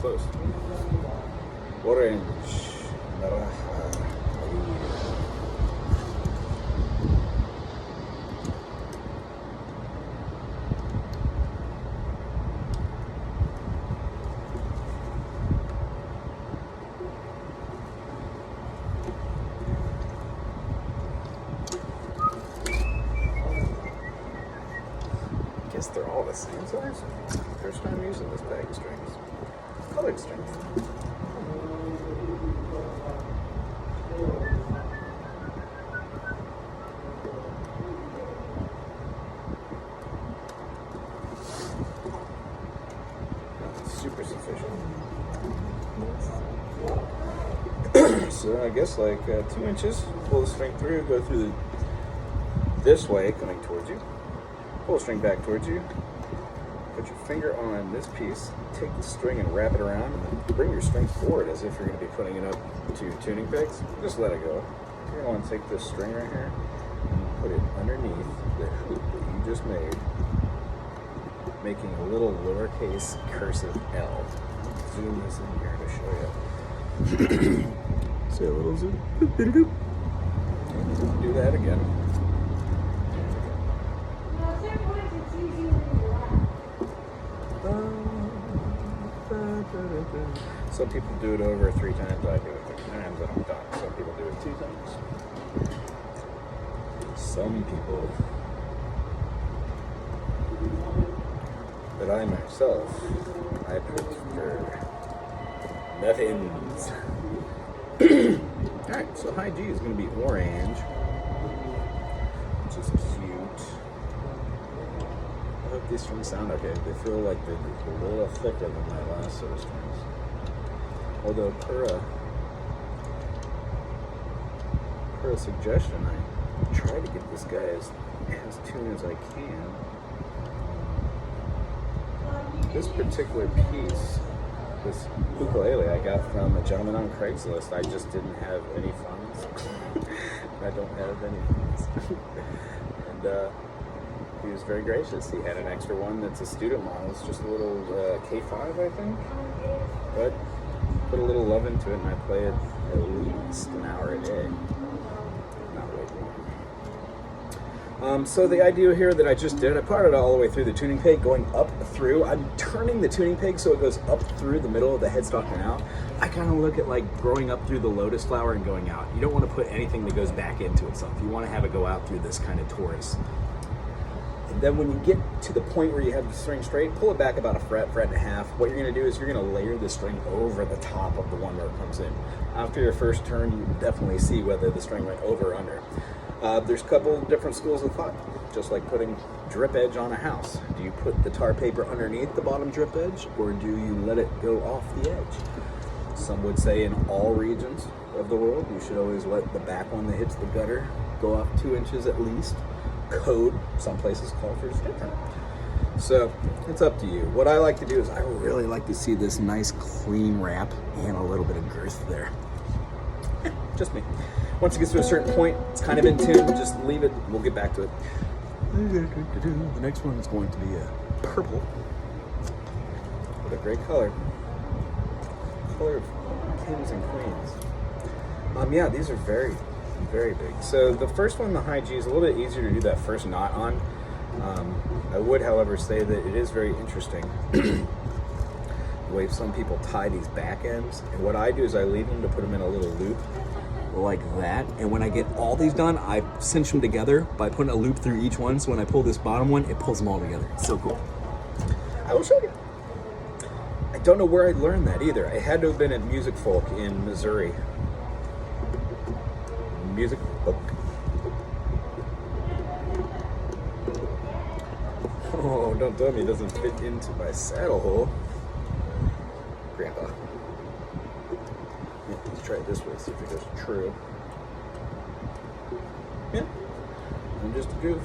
Close. Orange. I guess they're all the same size. First time using this bag of strings. Colored strings. Super sufficient. So I guess like 2 inches, pull the string through, go through this way, coming towards you. Pull the string back towards you. Put your finger on this piece, take the string and wrap it around, and then bring your string forward as if you're going to be putting it up to tuning pegs. Just let it go. You're going to want to take this string right here and put it underneath the hoop that you just made, making a little lowercase cursive L. Zoom this in here to show you. Say a little zoom. Do that again. Some people do it over 3 times. I do it 3 times. I'm done. Some people do it 2 times. Some people, but I myself, I prefer muffins. Alright, so high G is going to be orange, which is cute. I hope these strings sound okay. They feel like they're a little thicker than my last set of strings. Although per a suggestion, I try to get this guy as tuned as I can. This particular piece, this ukulele I got from a gentleman on Craigslist. I just didn't have any funds. I don't have any funds. And he was very gracious. He had an extra one that's a student model. It's just a little K5, I think. But put a little love into it, and I play it at least an hour a day. Not way more. So the idea here that I just did, I put it all the way through the tuning peg, going up through. I'm turning the tuning peg so it goes up through the middle of the headstock and out. I kind of look at like growing up through the lotus flower and going out. You don't want to put anything that goes back into itself. You want to have it go out through this kind of torus. And then when you get to the point where you have the string straight, pull it back about a fret, fret and a half. What you're going to do is you're going to layer the string over the top of the one where it comes in. After your first turn, you definitely see whether the string went over or under. There's a couple different schools of thought, just like putting drip edge on a house. Do you put the tar paper underneath the bottom drip edge, or do you let it go off the edge? Some would say in all regions of the world, you should always let the back one that hits the gutter go off 2 inches at least. Code, some places call for, is different. So it's up to you. What I like to do is I really like to see this nice clean wrap and a little bit of girth there. Just me. Once it gets to a certain point, it's kind of in tune, just leave it, we'll get back to it. The next one is going to be a purple. What a great color. Color of kings and queens. Yeah, these are very, very big. So the first one, the high G, is a little bit easier to do that first knot on. I would, however, say that it is very interesting the way some people tie these back ends. And what I do is I leave them to put them in a little loop like that. And when I get all these done, I cinch them together by putting a loop through each one. So when I pull this bottom one, it pulls them all together. It's so cool. I will show you. I don't know where I learned that either. I had to have been at Music Folk in Missouri. Music Folk. Oh, don't tell me it doesn't fit into my saddle hole. Grandpa. Yeah, let's try it this way, see if it goes true. Yeah, I'm just a goof.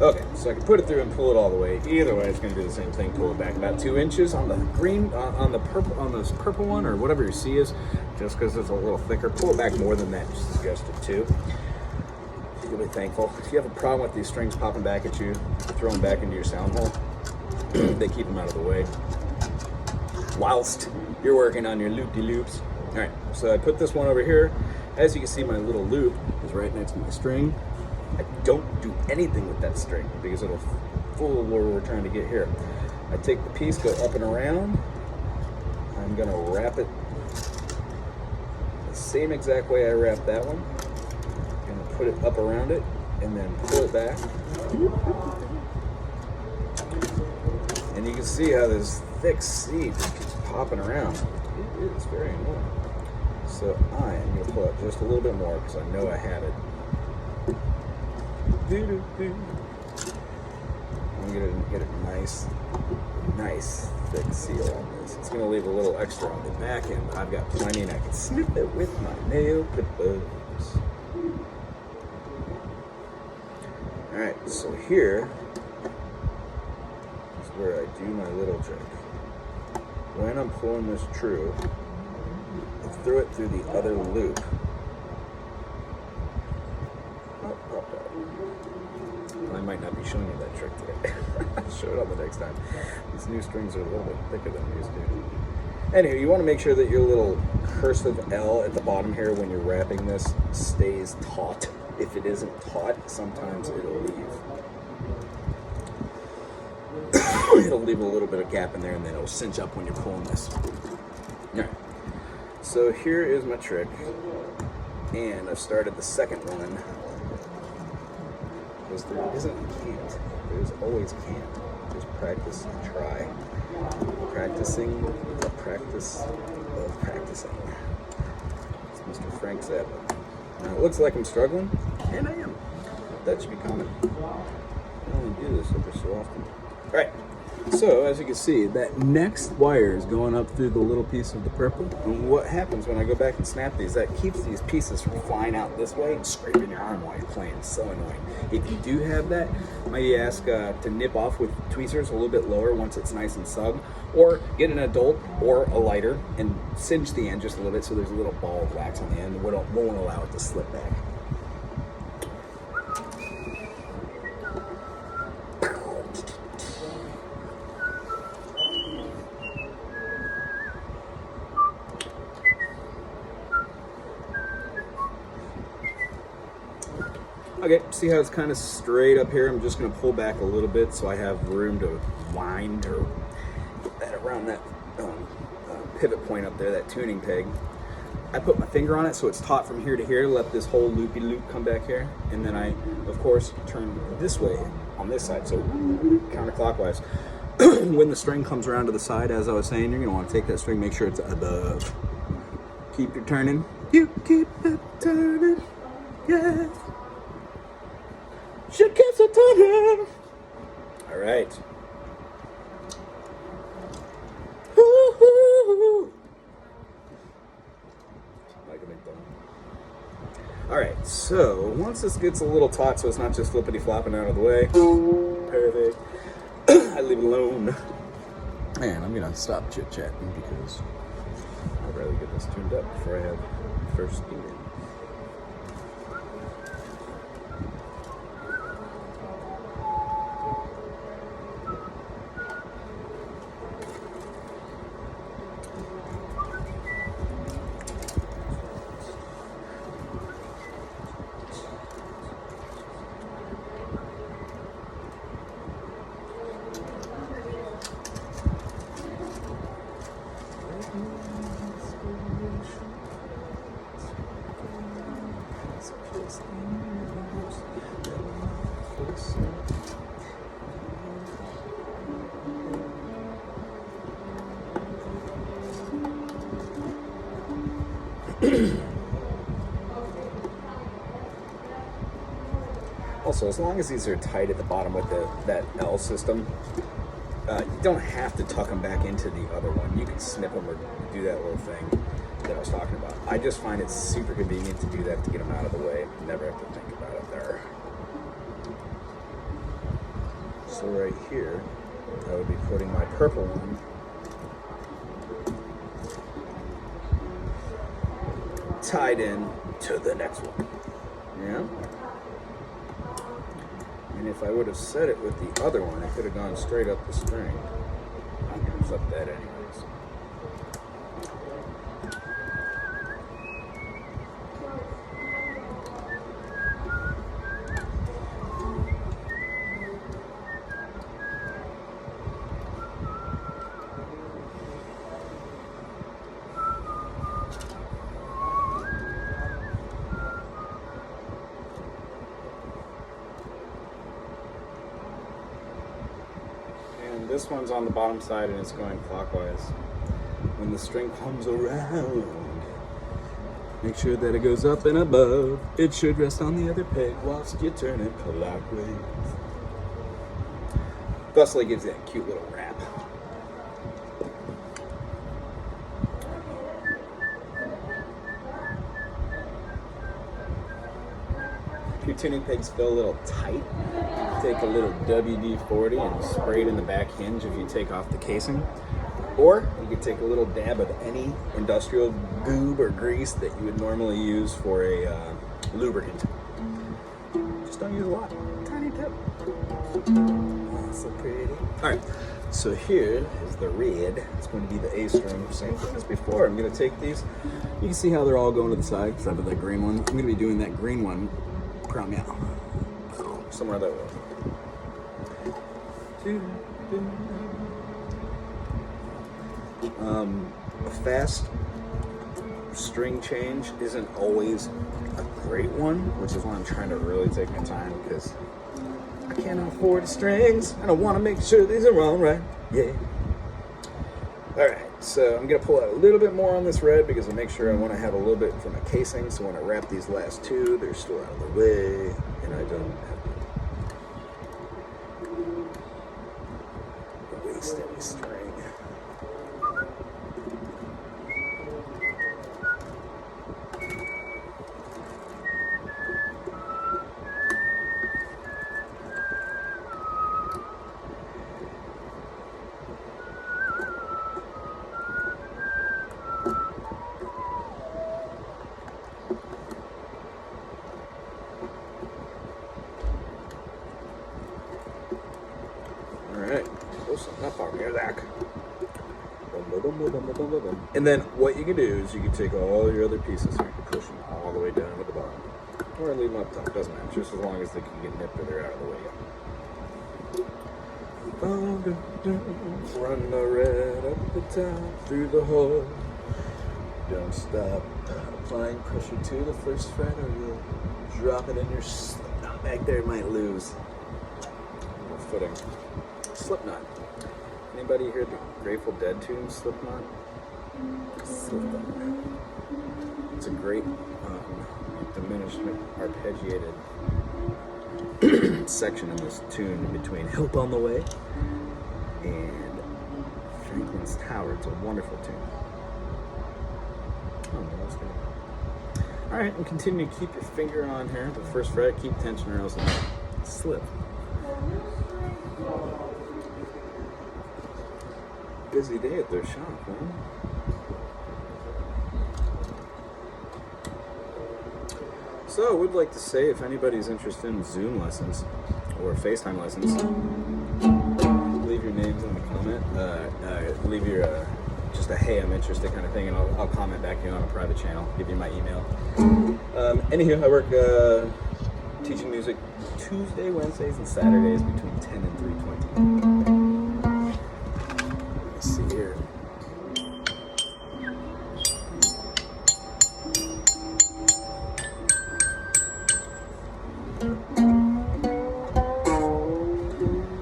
Okay, so I can put it through and pull it all the way. Either way, it's going to do the same thing. Pull it back about 2 inches on the green, on the purple, on this purple one, or whatever your C is. Just because it's a little thicker, pull it back more than that. Just suggested too. You'll be thankful. If you have a problem with these strings popping back at you, throw them back into your sound hole. They keep them out of the way whilst you're working on your loop-de-loops. All right, so I put this one over here. As you can see, my little loop is right next to my string. I don't do anything with that string because it'll fool where we're trying to get here. I take the piece, go up and around. I'm gonna wrap it the same exact way I wrapped that one. I'm gonna put it up around it and then pull it back. And you can see how this thick seed just keeps popping around. It is very annoying. So I am gonna pull up just a little bit more because I know I have it. I'm gonna get a nice thick seal on this. It's gonna leave a little extra on the back end, but I've got plenty and I can snip it with my nail clippers. Alright, so here is where I do my little trick. When I'm pulling this true, I throw it through the other loop. I might not be showing you that trick today. I'll show it on the next time. These new strings are a little bit thicker than they used to. Anyway, you want to make sure that your little cursive L at the bottom here when you're wrapping this stays taut. If it isn't taut, sometimes it'll leave. It'll leave a little bit of gap in there and then it'll cinch up when you're pulling this. Alright, so here is my trick. And I've started the second one. Because there isn't can't. There's always can't. Just practice and try. Practicing the practice of practicing. It's Mr. Frank Zappa. Now it looks like I'm struggling, and I am. That should be common. I only do this every so often. Alright, so as you can see, that next wire is going up through the little piece of the purple. And what happens when I go back and snap these, that keeps these pieces from flying out this way and scraping your arm while you're playing. It's so annoying. If you do have that, maybe ask to nip off with tweezers a little bit lower once it's nice and snug, or get an adult or a lighter and cinch the end just a little bit so there's a little ball of wax on the end that won't allow it to slip back. Okay, see how it's kind of straight up here? I'm just going to pull back a little bit so I have room to wind or get that around that pivot point up there, that tuning peg. I put my finger on it so it's taut from here to here, let this whole loopy loop come back here, and then I, of course, turn this way on this side, so counterclockwise. When the string comes around to the side, as I was saying, you're going to want to take that string, make sure it's above. Keep your turning. You keep it turning, yes. She keeps it turning. All right. All right, so once this gets a little taut, so it's not just flippity flopping out of the way, perfect. I leave it alone. And I'm gonna stop chit chatting because I'd rather get this tuned up before I have first meeting. Also, as long as these are tight at the bottom with that L system, you don't have to tuck them back into the other one. You can snip them or do that little thing that I was talking about. I just find it super convenient to do that to get them out of the way. Never have to think about it there. So right here, I would be putting my purple one tied in to the next one. Yeah. And if I would have set it with the other one, I could have gone straight up the string. I'm going to flip that anyways. This one's on the bottom side and it's going clockwise. When the string comes around, make sure that it goes up and above. It should rest on the other peg whilst you turn it clockwise. Thusly gives that cute little wrap. If your tuning pegs feel a little tight, take a little WD-40 and spray it in the back hinge if you take off the casing. Or you could take a little dab of any industrial goob or grease that you would normally use for a lubricant. Just don't use a lot. Tiny tip. Oh, so pretty. Alright, so here is the red. It's going to be the A string. Same thing as before. I'm going to take these. You can see how they're all going to the side except for that green one. I'm going to be doing that green one. Somewhere that way. A fast string change isn't always a great one, which is why I'm trying to really take my time because I can't afford the strings and I want to make sure these are all right. Yeah. Alright, so I'm going to pull out a little bit more on this red because I make sure I want to have a little bit from my casing, so when I wrap these last two, they're still out of the way and I don't have to waste any string. And then what you can do is you can take all your other pieces here and push them all the way down to the bottom. Or leave them up top, doesn't matter, just as long as they can get nipped or they're out of the way. Run the red up the top, through the hole. Don't stop applying pressure to the first fret or you'll drop it in your slipknot back there, might lose your footing. Slipknot. Anybody heard the Grateful Dead tune, Slipknot? Slipknot. It's a great diminished arpeggiated section in this tune in between Help on the Way and Franklin's Tower. It's a wonderful tune. Oh, no, that's good. Alright, and continue to keep your finger on here, the first fret, keep tension or else it'll slip. Busy day at their shop, huh? So I would like to say, if anybody's interested in Zoom lessons or FaceTime lessons, leave your names in the comment. Leave your just a hey, I'm interested kind of thing, and I'll comment back to you on a private channel. Give you my email. Anywho, I work teaching music Tuesday, Wednesdays, and Saturdays between 10 and 3:20. Let's see here.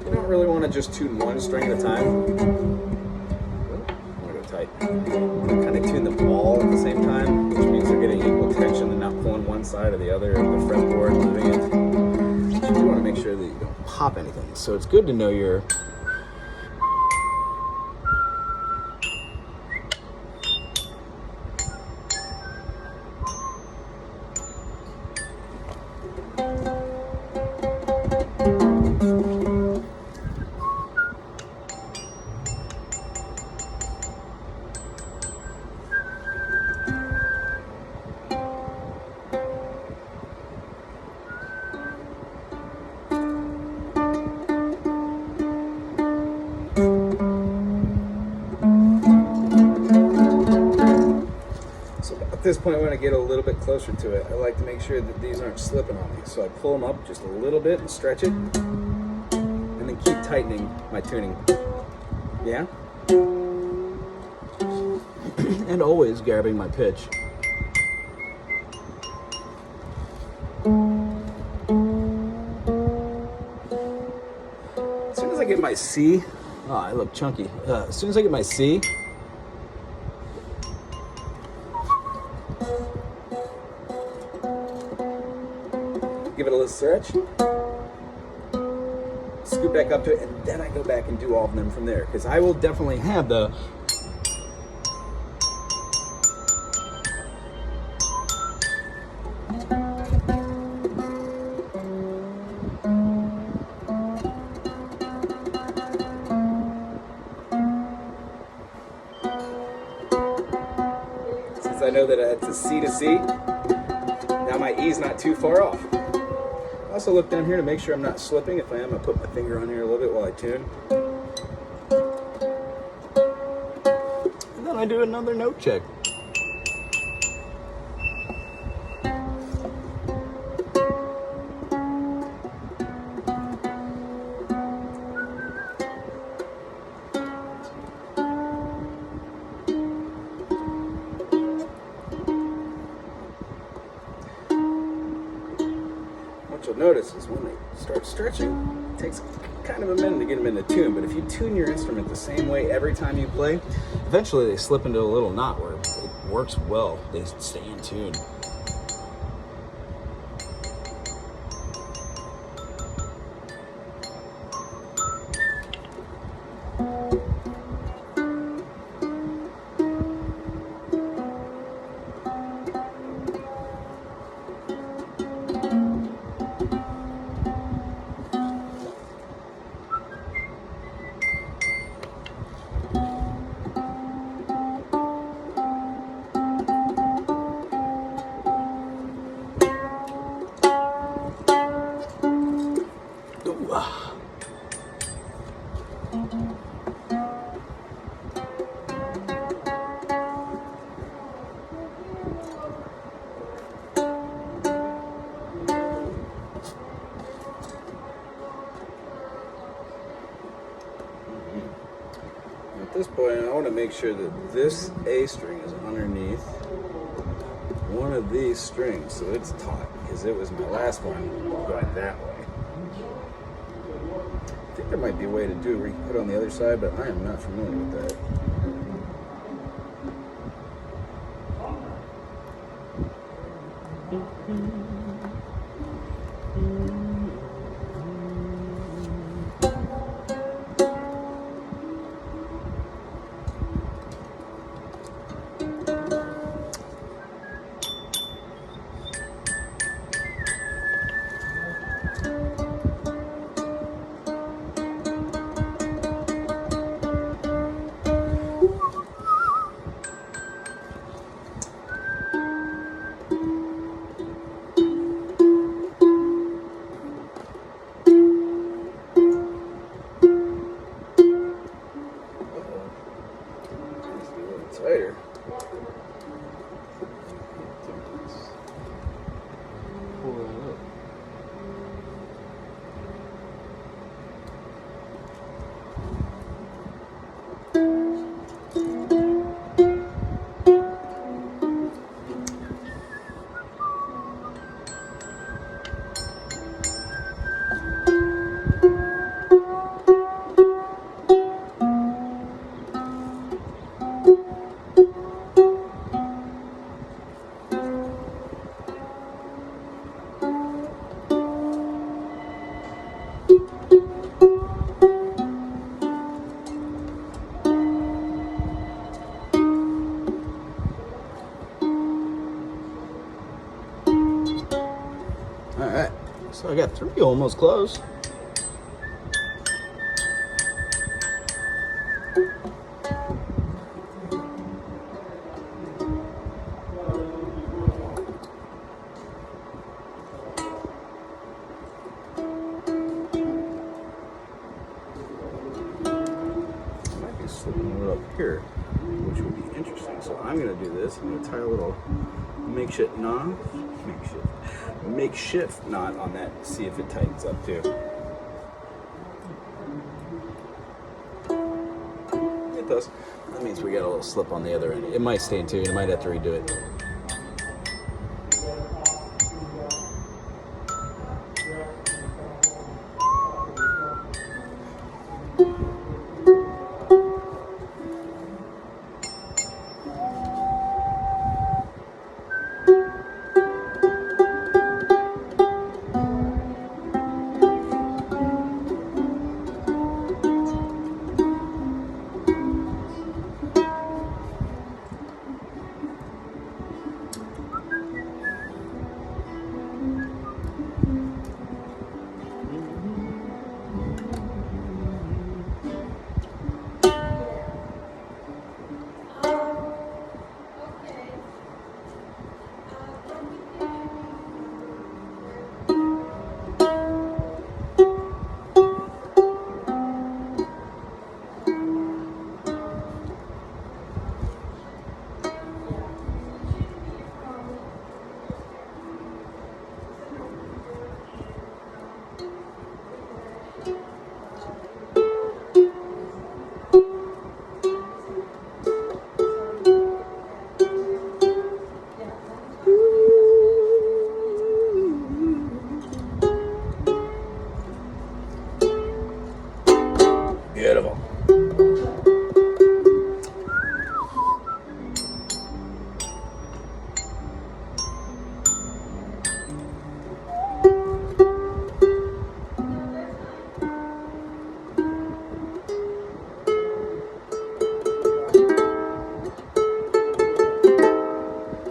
You don't really want to just tune one string at a time. I want to go tight. Kind of tune them all at the same time, which means they're getting equal tension and not pulling one side or the other of the fretboard, moving it. pop anything. So it's good to know your at this point, when I get a little bit closer to it, I like to make sure that these aren't slipping on me. So I pull them up just a little bit and stretch it, and then keep tightening my tuning. Yeah? And always grabbing my pitch. As soon as I get my C, oh, I look chunky. As soon as I get my C, give it a little stretch, scoot back up to it, and then I go back and do all of them from there. Because I will definitely have the since I know that it's a C to C, now my E's not too far off. Also look down here to make sure I'm not slipping. If I am, I'll put my finger on here a little bit while I tune. And then I do another note check. What you'll notice is when they start stretching, it takes kind of a minute to get them into tune, but if you tune your instrument the same way every time you play, eventually they slip into a little knot where it works well. They stay in tune. At this point, I want to make sure that this A string is underneath one of these strings, so it's taut, because it was my last one going that way. I think there might be a way to do it where you can put it on the other side, but I am not familiar with that. I got 3 almost close. Slipping a little up here, which would be interesting. So I'm going to do this. I'm going to tie a little makeshift knot on that. See if it tightens up too. It does. That means we got a little slip on the other end. It might stay in tune. I might have to redo it. Beautiful.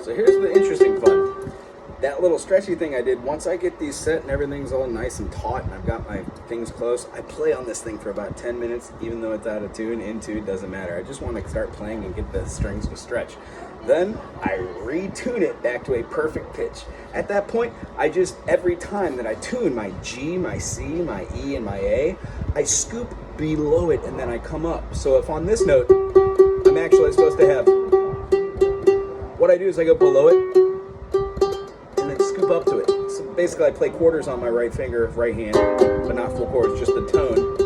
So here's the interesting fun. That little stretchy thing I did, once I get these set and everything's all nice and taut and I've got my things close, I play on this thing for about 10 minutes, even though it's out of tune, in tune, doesn't matter. I just want to start playing and get the strings to stretch. Then I retune it back to a perfect pitch. At that point, I just, every time that I tune my G, my C, my E, and my A, I scoop below it and then I come up. So if on this note, I'm actually supposed to have, what I do is I go below it, scoop up to it. So basically I play quarters on my right finger, right hand, but not full chords, just the tone,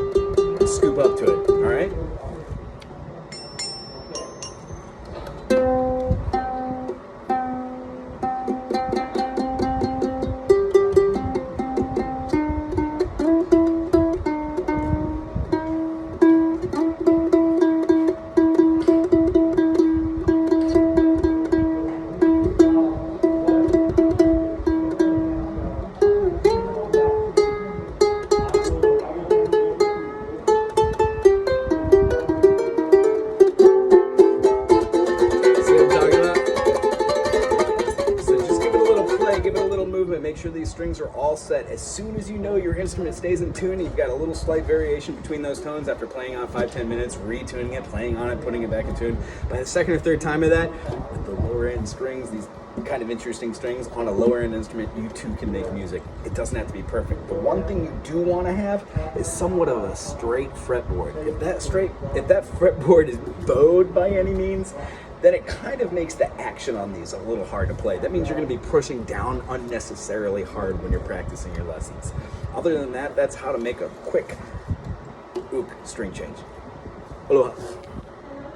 and scoop up to it, all right? Make sure these strings are all set. As soon as you know your instrument stays in tune, you've got a little slight variation between those tones after playing on 5-10 minutes, retuning it, playing on it, putting it back in tune. By the second or third time of that, with the lower end strings, these kind of interesting strings on a lower end instrument, you too can make music. It doesn't have to be perfect. The one thing you do want to have is somewhat of a straight fretboard. If that fretboard is bowed by any means, then it kind of makes the action on these a little hard to play. That means you're going to be pushing down unnecessarily hard when you're practicing your lessons. Other than that, that's how to make a quick ook string change. Aloha.